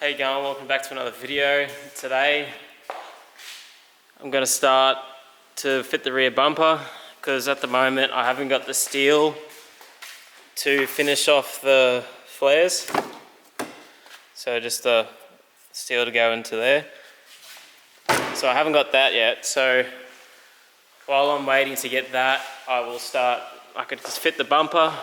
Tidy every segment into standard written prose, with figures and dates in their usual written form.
How you going? Welcome back to another video. Today I'm going to start to fit the rear bumper because at the moment I haven't got the steel to finish off the flares. So just the steel to go into there. So I haven't got that yet. So while I'm waiting to get that, I could just fit the bumper.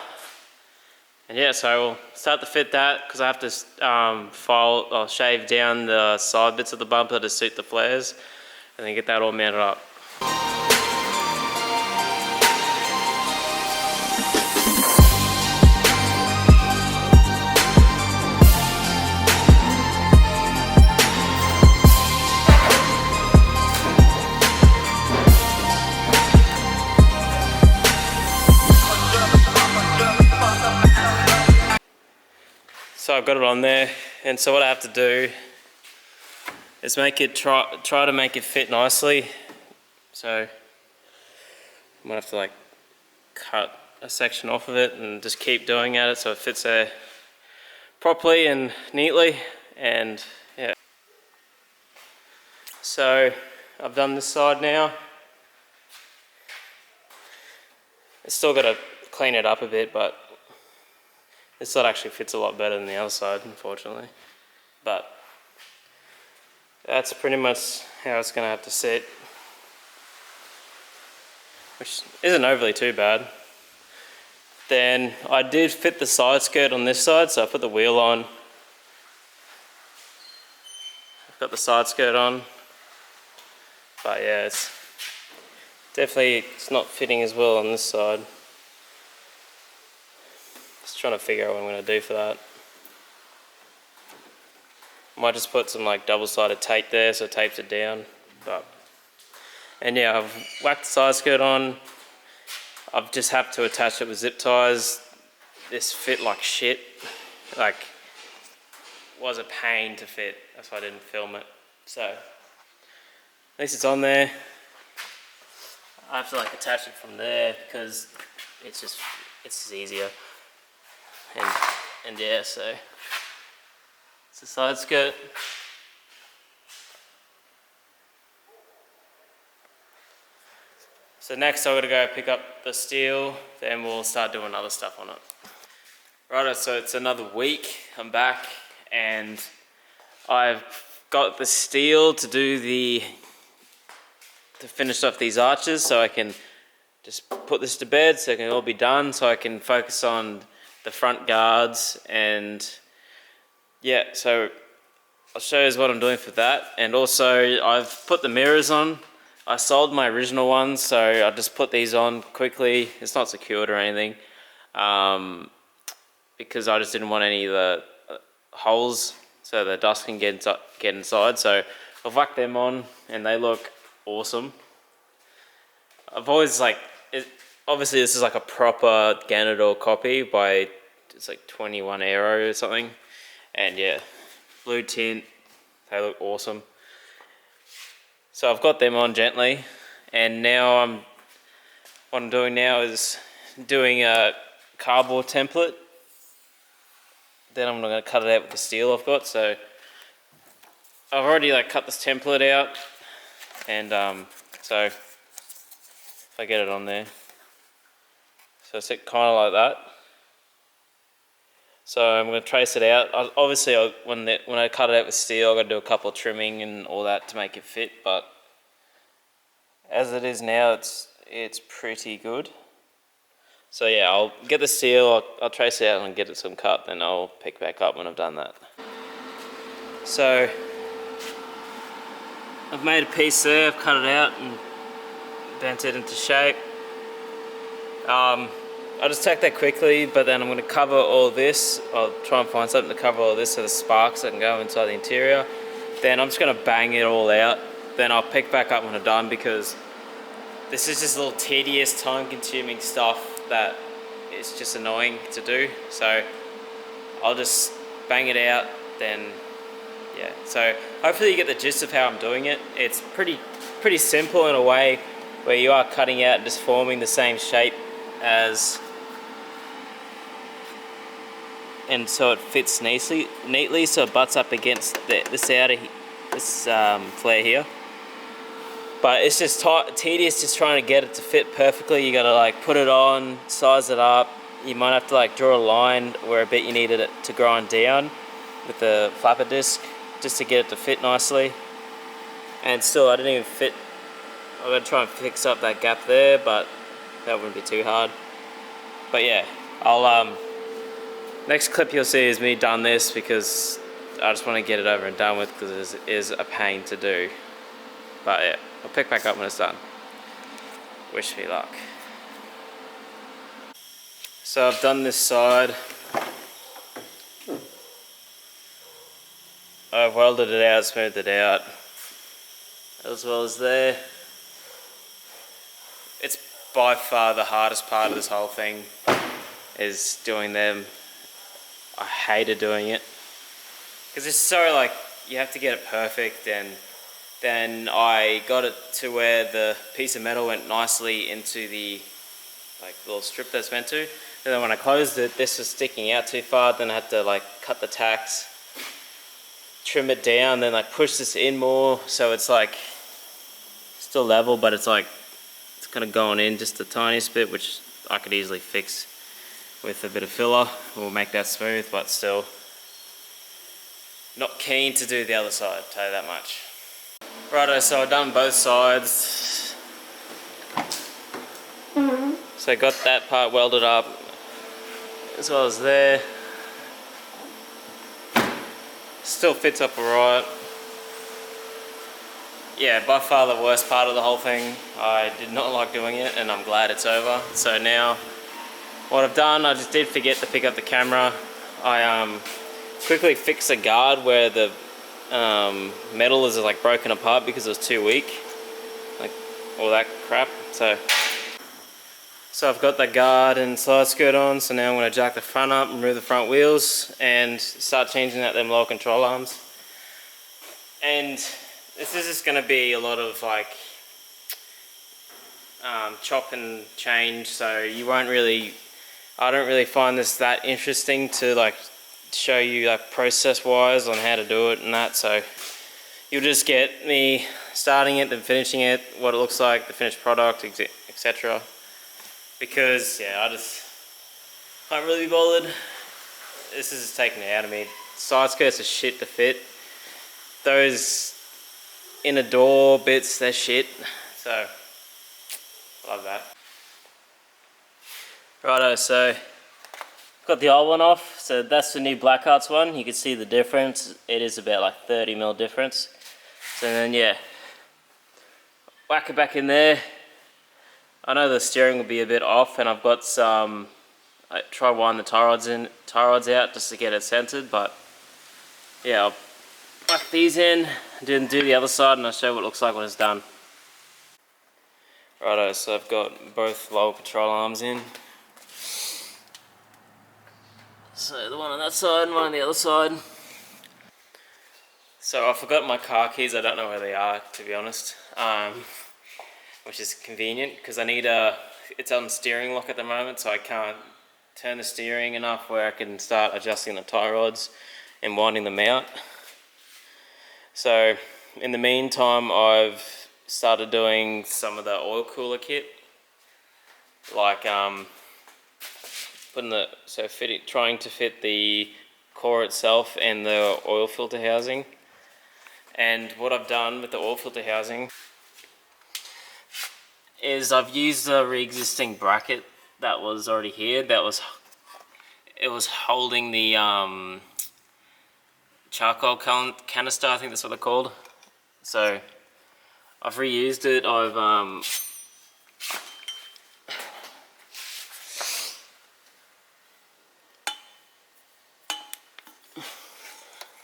And yeah, so I will start to fit that because I have to shave down the side bits of the bumper to suit the flares and then get that all mounted up. So I've got it on there, and so what I have to do is try to make it fit nicely. So I'm gonna have to like cut a section off of it and just keep doing at it so it fits there properly and neatly. And yeah, so I've done this side now. It's still got to clean it up a bit, but this side actually fits a lot better than the other side, unfortunately. But that's pretty much how it's going to have to sit, which isn't overly too bad. Then I did fit the side skirt on this side, so I put the wheel on. I've got the side skirt on, but yeah, it's not fitting as well on this side. Just trying to figure out what I'm going to do for that. Might just put some like double-sided tape there so it tapes it down. And yeah, I've whacked the side skirt on. I've just had to attach it with zip ties. This fit like shit. Like, was a pain to fit. That's why I didn't film it. So at least it's on there. I have to like attach it from there because it's just easier. And yeah, so it's a side skirt. So next I've got to go pick up the steel, then we'll start doing other stuff on it. Righto, so it's another week, I'm back, and I've got the steel to finish off these arches so I can just put this to bed so it can all be done so I can focus on the front guards. And yeah, so I'll show you what I'm doing for that. And also I've put the mirrors on. I sold my original ones, so I just put these on quickly. It's not secured or anything because I just didn't want any of the holes so the dust can get inside. So I've whacked them on and they look awesome. I've always obviously this is like a proper Ganador copy by, it's like 21 Aero or something. And yeah, blue tint, they look awesome. So I've got them on gently, and now what I'm doing now is doing a cardboard template. Then I'm going to cut it out with the steel I've got. So I've already like cut this template out, and so if I get it on there. So it's kind of like that. So I'm going to trace it out. Obviously, when I cut it out with steel, I've got to do a couple of trimming and all that to make it fit. But as it is now, it's pretty good. So yeah, I'll get the steel, I'll trace it out and get it some cut, then I'll pick back up when I've done that. So I've made a piece there, I've cut it out and bent it into shape. I'll just take that quickly, but then I'm going to cover all this. I'll try and find something to cover all this so the sparks can go inside the interior. Then I'm just going to bang it all out. Then I'll pick back up when I'm done because this is just a little tedious, time-consuming stuff that is just annoying to do. So I'll just bang it out, then yeah. So hopefully you get the gist of how I'm doing it. It's pretty simple in a way where you are cutting out and just forming the same shape as and so it fits neatly, so it butts up against this flare here. But it's just tedious just trying to get it to fit perfectly. You gotta like put it on, size it up. You might have to like draw a line where a bit you needed it to grind down with the flapper disc just to get it to fit nicely. And still, I didn't even fit. I'm gonna try and fix up that gap there, but that wouldn't be too hard. But yeah, I'll next clip you'll see is me done this because I just want to get it over and done with because it is a pain to do. But yeah, I'll pick back up when it's done. Wish me luck. So I've done this side. I've welded it out, smoothed it out, as well as there. It's by far the hardest part of this whole thing, is doing them. I hated doing it because it's so like you have to get it perfect, and then I got it to where the piece of metal went nicely into the like little strip that's meant to. And then when I closed it, this was sticking out too far. Then I had to like cut the tacks, trim it down, then like push this in more so it's like still level, but it's like it's kind of going in just the tiniest bit, which I could easily fix with a bit of filler. We'll make that smooth, but still not keen to do the other side, tell you that much. Righto, so I've done both sides. So I got that part welded up as well as there. Still fits up alright. Yeah, by far the worst part of the whole thing. I did not like doing it, and I'm glad it's over. So now what I've done, I just did forget to pick up the camera. I quickly fixed a guard where the metal is like broken apart because it was too weak, like all that crap. So I've got the guard and side skirt on, so now I'm going to jack the front up, remove the front wheels, and start changing out them lower control arms. And this is just going to be a lot of like chop and change, so you won't really, I don't really find this that interesting to like show you like process wise on how to do it and that. So you'll just get me starting it, then finishing it, what it looks like, the finished product, etc. Because yeah, I just can't really be bothered. This is just taking it out of me. Side skirts are shit to fit. Those inner door bits, they're shit. So love that. Righto, so got the old one off. So that's the new Blackhearts one. You can see the difference. It is about like 30mm difference. So then yeah, whack it back in there. I know the steering will be a bit off, and I've got some, I try wind the tie rods out just to get it centered, but yeah, I'll whack these in, do the other side, and I'll show you what it looks like when it's done. Righto, so I've got both lower control arms in. So the one on that side and one on the other side. So I forgot my car keys, I don't know where they are, to be honest. Which is convenient because I need it's on steering lock at the moment, so I can't turn the steering enough where I can start adjusting the tie rods and winding them out. So in the meantime, I've started doing some of the oil cooler kit, like trying to fit the core itself and the oil filter housing. And what I've done with the oil filter housing is I've used the re-existing bracket that was already here. It was holding the charcoal canister, I think that's what they're called. So I've reused it.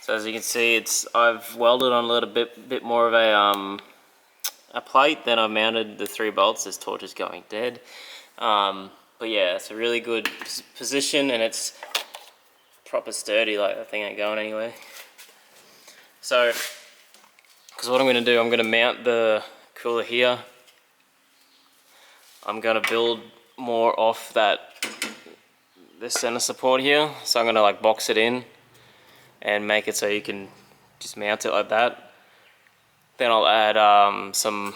So as you can see, I've welded on a little bit more of a plate, then I've mounted the 3 bolts. This torch is going dead. But yeah, it's a really good position, and it's proper sturdy, like that thing ain't going anywhere. So, because what I'm going to do, I'm going to mount the cooler here. I'm going to build more off that this center support here, so I'm gonna like box it in and make it so you can just mount it like that. Then I'll add some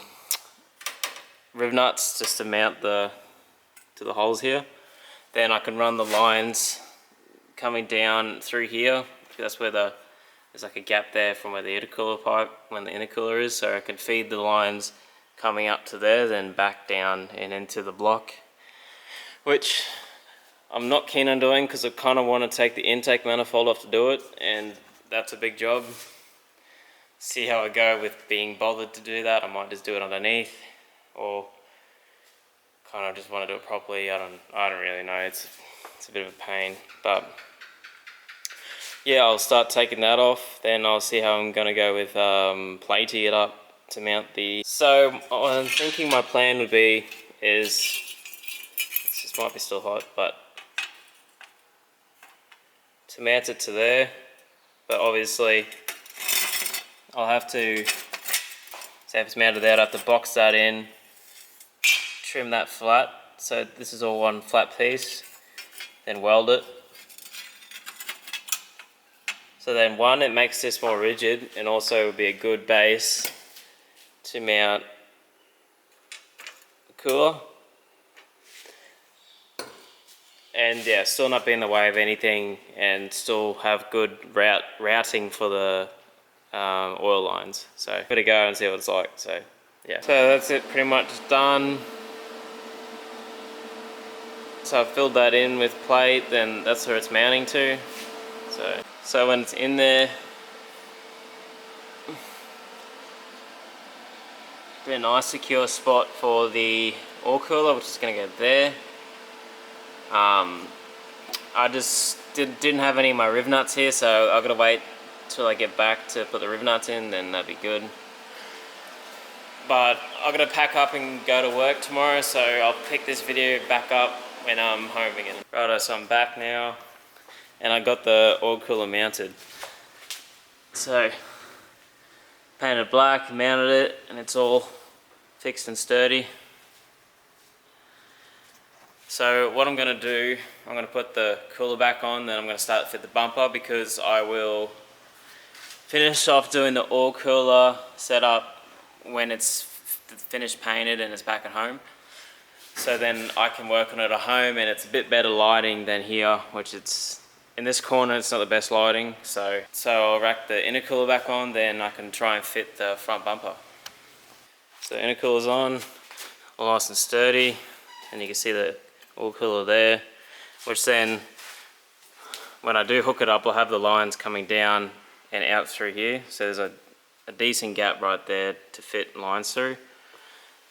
riv nuts just to mount to the holes here. Then I can run the lines coming down through here. That's where there's like a gap there from where the intercooler pipe, when the intercooler is, so I can feed the lines coming up to there, then back down and into the block, which I'm not keen on doing because I kind of want to take the intake manifold off to do it, and that's a big job. See how I go with being bothered to do that. I might just do it underneath, or kind of just want to do it properly. I don't really know. It's a bit of a pain, but yeah, I'll start taking that off. Then I'll see how I'm gonna go with plating it up to mount the. So I'm thinking my plan would be this might be still hot, but to mount it to there. But obviously I'll have to, so if it's mounted there, I'd have to box that in, trim that flat, so this is all one flat piece, then weld it. So then one, it makes this more rigid, and also would be a good base to mount the cooler. And yeah, still not be in the way of anything, and still have good routing for the oil lines. So I'm gonna go and see what it's like. So yeah, so that's it, pretty much done. So I've filled that in with plate, then that's where it's mounting to. So when it's in there, be a nice secure spot for the oil cooler, which is gonna go there. I just didn't have any of my riv nuts here, so I've got to wait till I get back to put the riv nuts in, then that'd be good. But I've got to pack up and go to work tomorrow, so I'll pick this video back up when I'm home again. Righto, so I'm back now, and I got the oil cooler mounted. So, painted black, mounted it, and it's all fixed and sturdy. So what I'm going to do, I'm going to put the cooler back on, then I'm going to start to fit the bumper, because I will finish off doing the oil cooler setup when it's finished painted and it's back at home. So then I can work on it at home, and it's a bit better lighting than here, which it's, in this corner it's not the best lighting. So I'll rack the intercooler back on, then I can try and fit the front bumper. So intercooler's on, all nice and sturdy, and you can see the oil cooler there, which then when I do hook it up, I'll have the lines coming down and out through here, so there's a decent gap right there to fit lines through,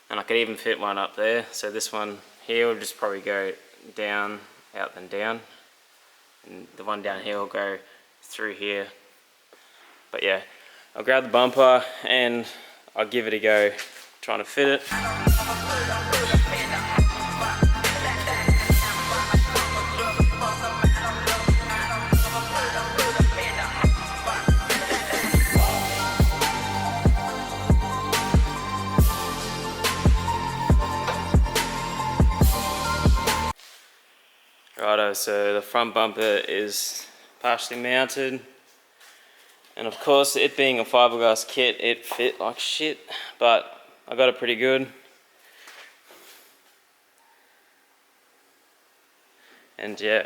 and I could even fit one up there. So this one here will just probably go down, out, then down, and the one down here will go through here. But yeah, I'll grab the bumper and I'll give it a go trying to fit it. Righto, so the front bumper is partially mounted, and of course, it being a fiberglass kit, it fit like shit, but I got it pretty good. And yeah,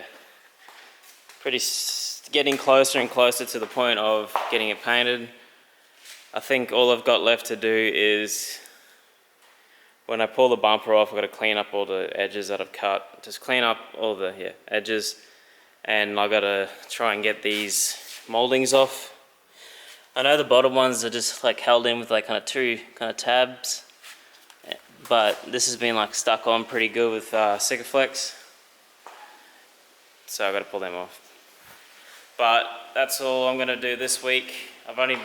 getting closer and closer to the point of getting it painted. I think all I've got left to do is, when I pull the bumper off, I've got to clean up all the edges that I've cut. Just clean up all the edges, and I've got to try and get these moldings off. I know the bottom ones are just like held in with like kind of two tabs, but this has been like stuck on pretty good with Sikaflex, so I've got to pull them off. But that's all I'm going to do this week. I've probably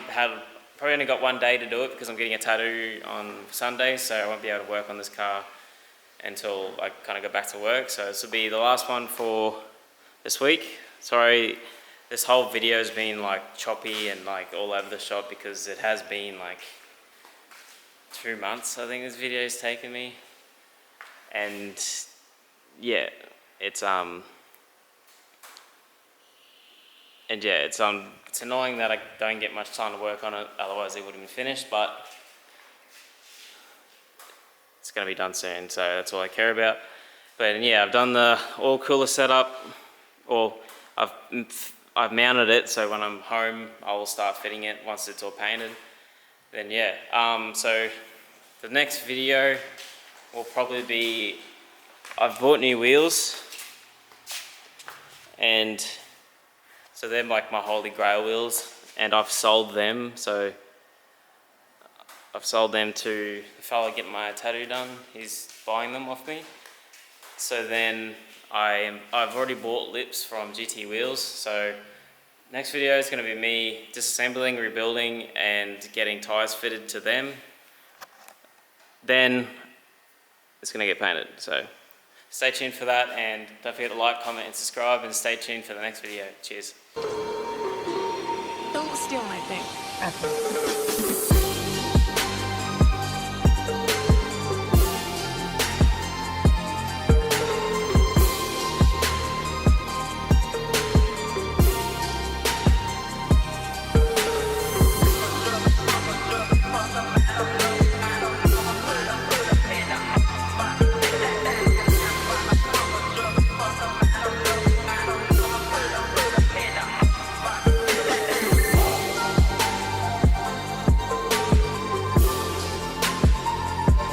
only got one day to do it because I'm getting a tattoo on Sunday, so I won't be able to work on this car until I kind of go back to work. So this will be the last one for this week. Sorry, this whole video has been like choppy and like all over the shop because it has been like 2 months, I think this video's taken me. And yeah, it's And yeah, it's annoying that I don't get much time to work on it, otherwise it would have been finished, but it's going to be done soon, so that's all I care about. But yeah, I've done the oil cooler setup, or I've mounted it, so when I'm home I will start fitting it once it's all painted. Then yeah, so the next video will probably be, I've bought new wheels, and so they're like my holy grail wheels, and I've sold them. So I've sold them to the fella getting my tattoo done. He's buying them off me. So then I've already bought lips from GT Wheels. So next video is going to be me disassembling, rebuilding, and getting tires fitted to them. Then it's going to get painted. So stay tuned for that, and don't forget to like, comment, and subscribe, and stay tuned for the next video. Cheers. Don't steal my thing.